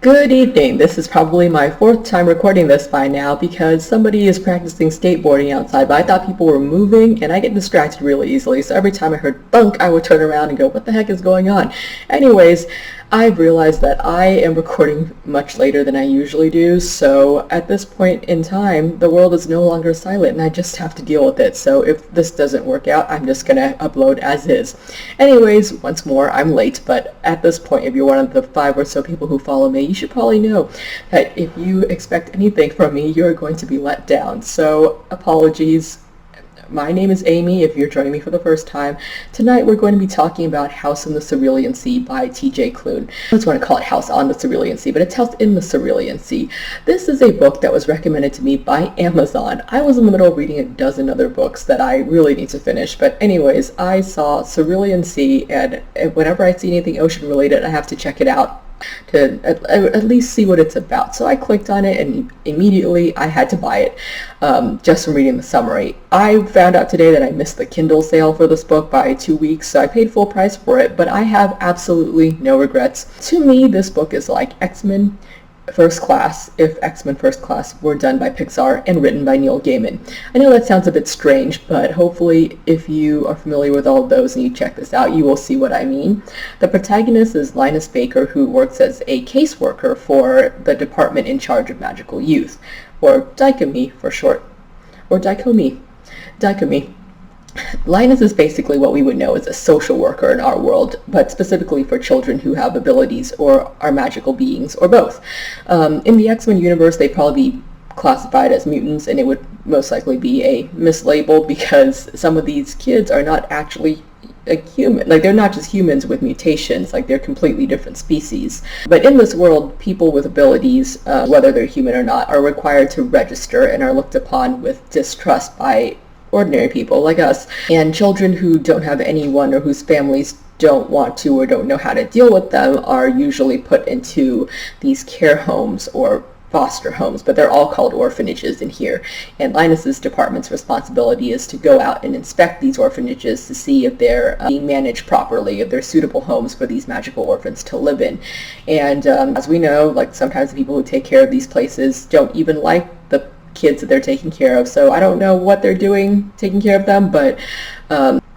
Good evening. This is probably my fourth time recording this by now because somebody is practicing skateboarding outside, but I thought people were moving and I get distracted really easily, so every time I heard bunk I would turn around and go, what the heck is going on? Anyways, I've realized that I am recording much later than I usually do, so at this point in time the world is no longer silent and I just have to deal with it. So if this doesn't work out, I'm just gonna upload as is. Anyways, once more, I'm late, but at this point, if you're one of the 5 or so people who follow me, you should probably know that if you expect anything from me, you're going to be let down. So apologies. My name is Amy, if you're joining me for the first time. Tonight we're going to be talking about House in the Cerulean Sea by T.J. Klune. I just want to call it House on the Cerulean Sea, but it's House in the Cerulean Sea. This is a book that was recommended to me by Amazon. I was in the middle of reading a dozen other books that I really need to finish, but anyways, I saw Cerulean Sea, and whenever I see anything ocean related, I have to check it out to at least see what it's about. So I clicked on it and immediately I had to buy it just from reading the summary. I found out today that I missed the Kindle sale for this book by 2 weeks, so I paid full price for it, but I have absolutely no regrets. To me, this book is like X-Men First Class if X-Men First Class were done by Pixar and written by Neil Gaiman. I know that sounds a bit strange, but hopefully if you are familiar with all of those and you check this out, you will see what I mean. The protagonist is Linus Baker, who works as a caseworker for the department in charge of magical youth, or Dichomy for short, or Dichomy. Linus is basically what we would know as a social worker in our world, but specifically for children who have abilities or are magical beings, or both. In the X-Men universe, they'd probably be classified as mutants, and it would most likely be a mislabel because some of these kids are not actually a human. Like, they're not just humans with mutations, like they're completely different species. But in this world, people with abilities, whether they're human or not, are required to register and are looked upon with distrust by ordinary people like us. And children who don't have anyone or whose families don't want to or don't know how to deal with them are usually put into these care homes or foster homes, but they're all called orphanages in here. And Linus's department's responsibility is to go out and inspect these orphanages to see if they're being managed properly, if they're suitable homes for these magical orphans to live in. And as we know, like, sometimes the people who take care of these places don't even like the kids that they're taking care of, so I don't know what they're doing taking care of them, but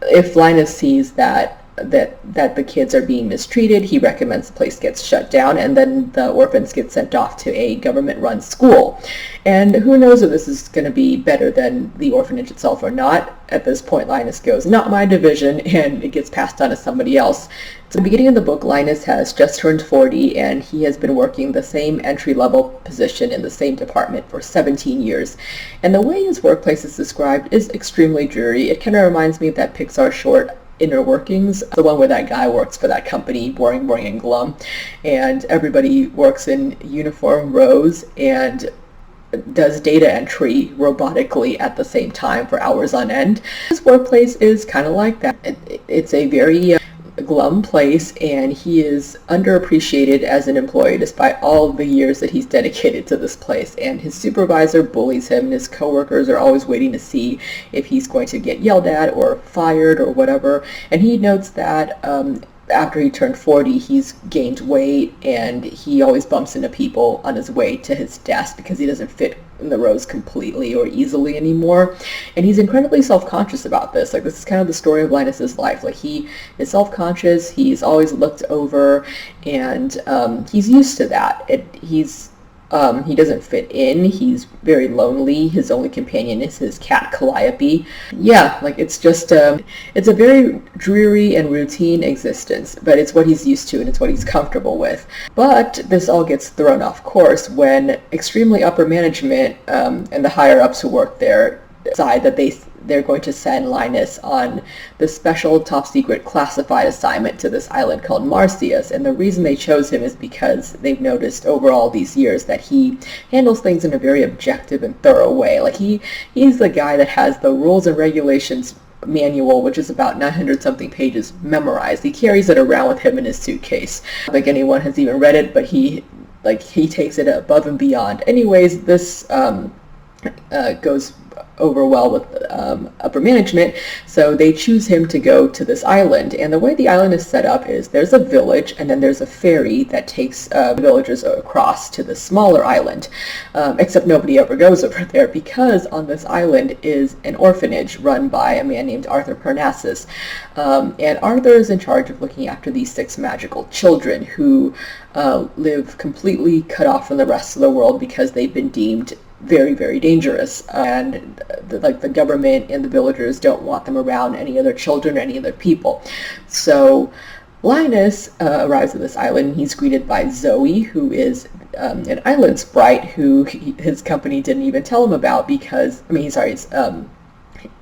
if Linus sees that the kids are being mistreated, he recommends the place gets shut down, and then the orphans get sent off to a government-run school. And who knows if this is going to be better than the orphanage itself or not. At this point, Linus goes, not my division, and it gets passed on to somebody else. At the beginning of the book, Linus has just turned 40, and he has been working the same entry-level position in the same department for 17 years. And the way his workplace is described is extremely dreary. It kind of reminds me of that Pixar short, Inner Workings, the one where that guy works for that company, boring and glum, and everybody works in uniform rows and does data entry robotically at the same time for hours on end. His workplace is kind of like that. It's a very glum place, and he is underappreciated as an employee despite all the years that he's dedicated to this place. And his supervisor bullies him, and his coworkers are always waiting to see if he's going to get yelled at or fired or whatever. And he notes that after he turned 40, he's gained weight, and he always bumps into people on his way to his desk because he doesn't fit in the rows completely or easily anymore. And he's incredibly self-conscious about this. Like, this is kind of the story of Linus's life. Like, he is self-conscious, he's always looked over, and he's used to that. He doesn't fit in, he's very lonely, his only companion is his cat Calliope. Yeah, like, it's just, it's a very dreary and routine existence, but it's what he's used to and it's what he's comfortable with. But this all gets thrown off course when extremely upper management and the higher-ups who work there decide that they're going to send Linus on this special top-secret classified assignment to this island called Marsyas. And the reason they chose him is because they've noticed over all these years that he handles things in a very objective and thorough way. Like, he's the guy that has the rules and regulations manual, which is about 900-something pages, memorized. He carries it around with him in his suitcase. I don't think anyone has even read it, but he takes it above and beyond. Anyways, this goes over well with upper management, so they choose him to go to this island. And the way the island is set up is there's a village, and then there's a ferry that takes villagers across to the smaller island, except nobody ever goes over there because on this island is an orphanage run by a man named Arthur Parnassus. And Arthur is in charge of looking after these 6 magical children who live completely cut off from the rest of the world because they've been deemed very, very dangerous, and the government and the villagers don't want them around any other children or any other people. So Linus arrives at this island, and he's greeted by Zoe, who is an island sprite who his company didn't even tell him about because,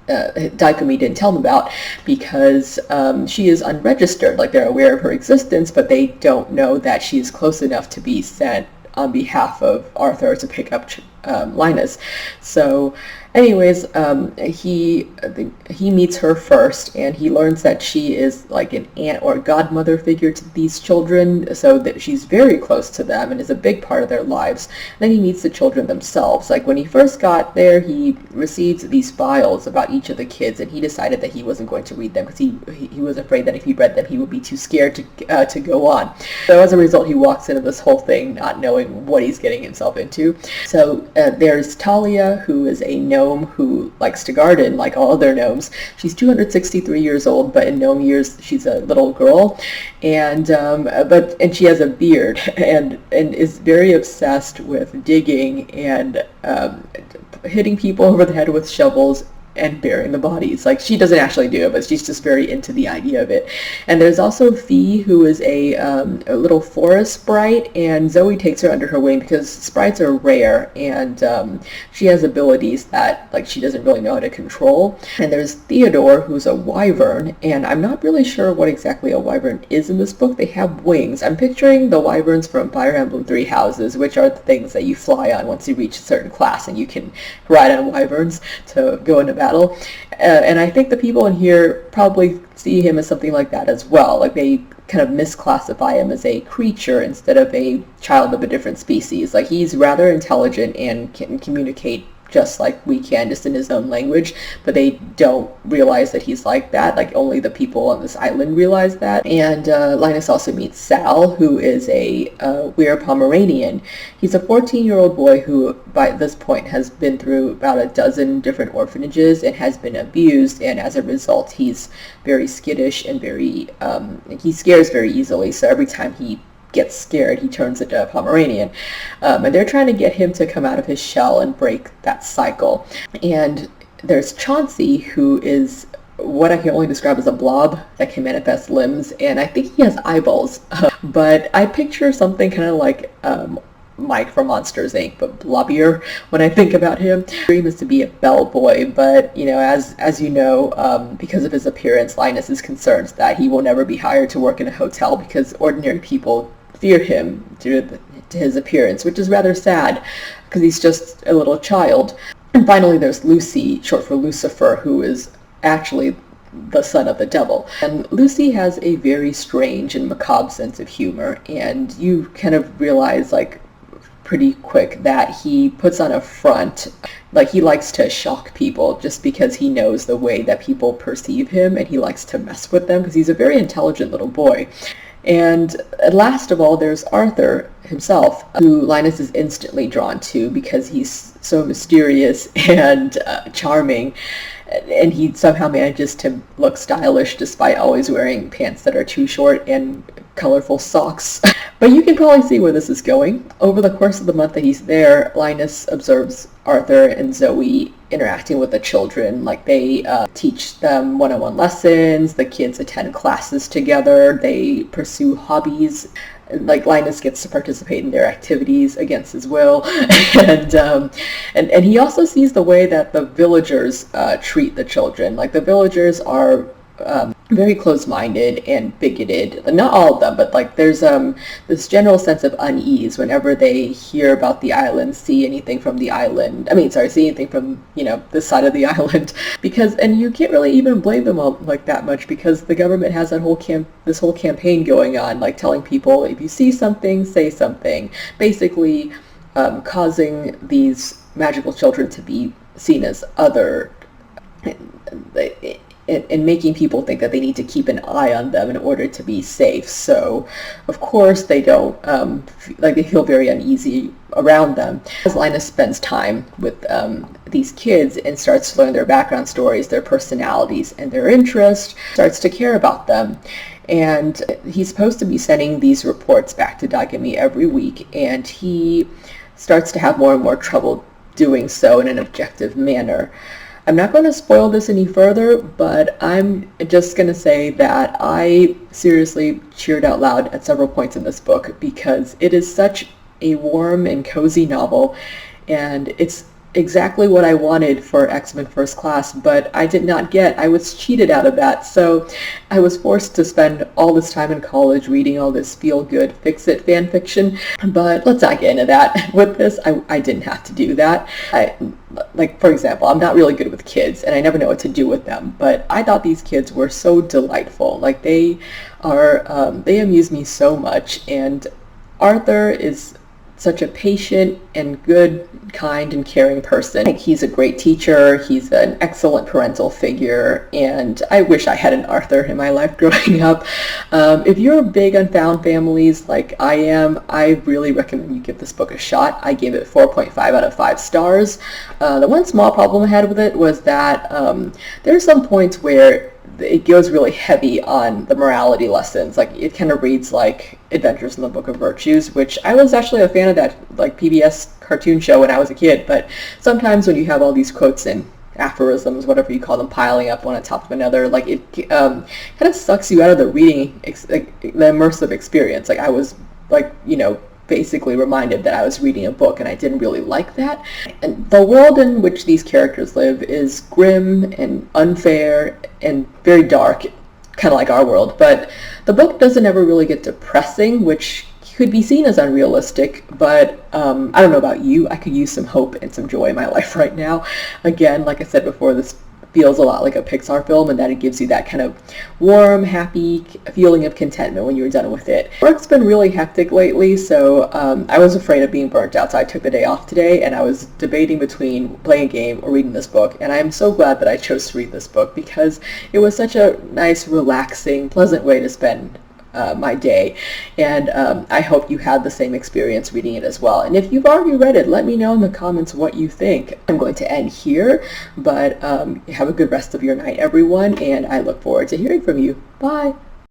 Daikumi didn't tell them about because she is unregistered. Like, they're aware of her existence, but they don't know that she is close enough to be sent on behalf of Arthur to pick up Linus. So anyways, he meets her first, and he learns that she is like an aunt or godmother figure to these children, so that she's very close to them and is a big part of their lives. And then he meets the children themselves. Like, when he first got there, he received these files about each of the kids, and he decided that he wasn't going to read them because he was afraid that if he read them, he would be too scared to go on. So as a result, he walks into this whole thing not knowing what he's getting himself into. So there's Talia, who is a gnome who likes to garden like all other gnomes. She's 263 years old, but in gnome years she's a little girl, and she has a beard and is very obsessed with digging and hitting people over the head with shovels and burying the bodies. Like, she doesn't actually do it, but she's just very into the idea of it. And there's also Phee, who is a little forest sprite, and Zoe takes her under her wing because sprites are rare, and she has abilities that, like, she doesn't really know how to control. And there's Theodore, who's a wyvern, and I'm not really sure what exactly a wyvern is in this book. They have wings. I'm picturing the wyverns from Fire Emblem Three Houses, which are the things that you fly on once you reach a certain class, and you can ride on wyverns to go into battle. And I think the people in here probably see him as something like that as well. Like, they kind of misclassify him as a creature instead of a child of a different species. Like, he's rather intelligent and can communicate just like we can, just in his own language, but they don't realize that he's like that. Like, only the people on this island realize that. And Linus also meets Sal, who is a Were-Pomeranian. He's a 14-year-old boy who, by this point, has been through about a dozen different orphanages and has been abused, and as a result, he's very skittish and he scares very easily, so every time he gets scared, he turns into a Pomeranian. And they're trying to get him to come out of his shell and break that cycle. And there's Chauncey, who is what I can only describe as a blob that can manifest limbs, and I think he has eyeballs. But I picture something kind of like Mike from Monsters, Inc., but blobbier when I think about him. His dream is to be a bellboy, but, you know, as you know, because of his appearance, Linus is concerned that he will never be hired to work in a hotel because ordinary people fear him due to his appearance, which is rather sad because he's just a little child. And finally, there's Lucy, short for Lucifer, who is actually the son of the devil. And Lucy has a very strange and macabre sense of humor, and you kind of realize, like, pretty quick that he puts on a front. Like, he likes to shock people just because he knows the way that people perceive him, and he likes to mess with them because he's a very intelligent little boy. And last of all, there's Arthur himself, who Linus is instantly drawn to because he's so mysterious and charming, and he somehow manages to look stylish despite always wearing pants that are too short and colorful socks. But you can probably see where this is going. Over the course of the month that he's there, Linus observes Arthur and Zoe interacting with the children. Like, they teach them one-on-one lessons, the kids attend classes together, they pursue hobbies. Like, Linus gets to participate in their activities against his will, and he also sees the way that the villagers treat the children. Like, the villagers are very close-minded and bigoted. Not all of them, but, like, there's this general sense of unease whenever they hear about the island, see anything from the island. See anything from, you know, this side of the island, and you can't really even blame them all, like, that much, because the government has that this whole campaign going on, like, telling people, if you see something, say something. Basically, causing these magical children to be seen as other, and making people think that they need to keep an eye on them in order to be safe. So, of course, they don't, they feel very uneasy around them. As Linus spends time with these kids and starts to learn their background stories, their personalities, and their interests, starts to care about them. And he's supposed to be sending these reports back to Dagami every week, and he starts to have more and more trouble doing so in an objective manner. I'm not going to spoil this any further, but I'm just going to say that I seriously cheered out loud at several points in this book because it is such a warm and cozy novel, and it's exactly what I wanted for X-Men First Class, but I did not get. I was cheated out of that, so I was forced to spend all this time in college reading all this feel-good fix-it fan fiction, but let's not get into that. With this, I didn't have to do that. Like, for example, I'm not really good with kids, and I never know what to do with them, but I thought these kids were so delightful. Like, they amuse me so much, and Arthur is such a patient and good, kind, and caring person. Like, he's a great teacher, he's an excellent parental figure, and I wish I had an Arthur in my life growing up. If you're big on found families like I am, I really recommend you give this book a shot. I gave it 4.5 out of 5 stars. The one small problem I had with it was that there are some points where it goes really heavy on the morality lessons. Like, it kind of reads like Adventures in the Book of Virtues, which I was actually a fan of that, like, PBS cartoon show when I was a kid, but sometimes when you have all these quotes and aphorisms, whatever you call them, piling up one on top of another, like, it kind of sucks you out of the reading, the immersive experience. Like, I was, like, basically reminded that I was reading a book, and I didn't really like that. And the world in which these characters live is grim and unfair and very dark, kind of like our world, but the book doesn't ever really get depressing, which could be seen as unrealistic, but I don't know about you, I could use some hope and some joy in my life right now. Again, like I said before, this feels a lot like a Pixar film, and that it gives you that kind of warm, happy feeling of contentment when you're done with it. Work's been really hectic lately, so I was afraid of being burnt out, so I took the day off today, and I was debating between playing a game or reading this book, and I'm so glad that I chose to read this book because it was such a nice, relaxing, pleasant way to spend my day, and I hope you had the same experience reading it as well. And if you've already read it, let me know in the comments what you think. I'm going to end here, but have a good rest of your night, everyone, and I look forward to hearing from you. Bye!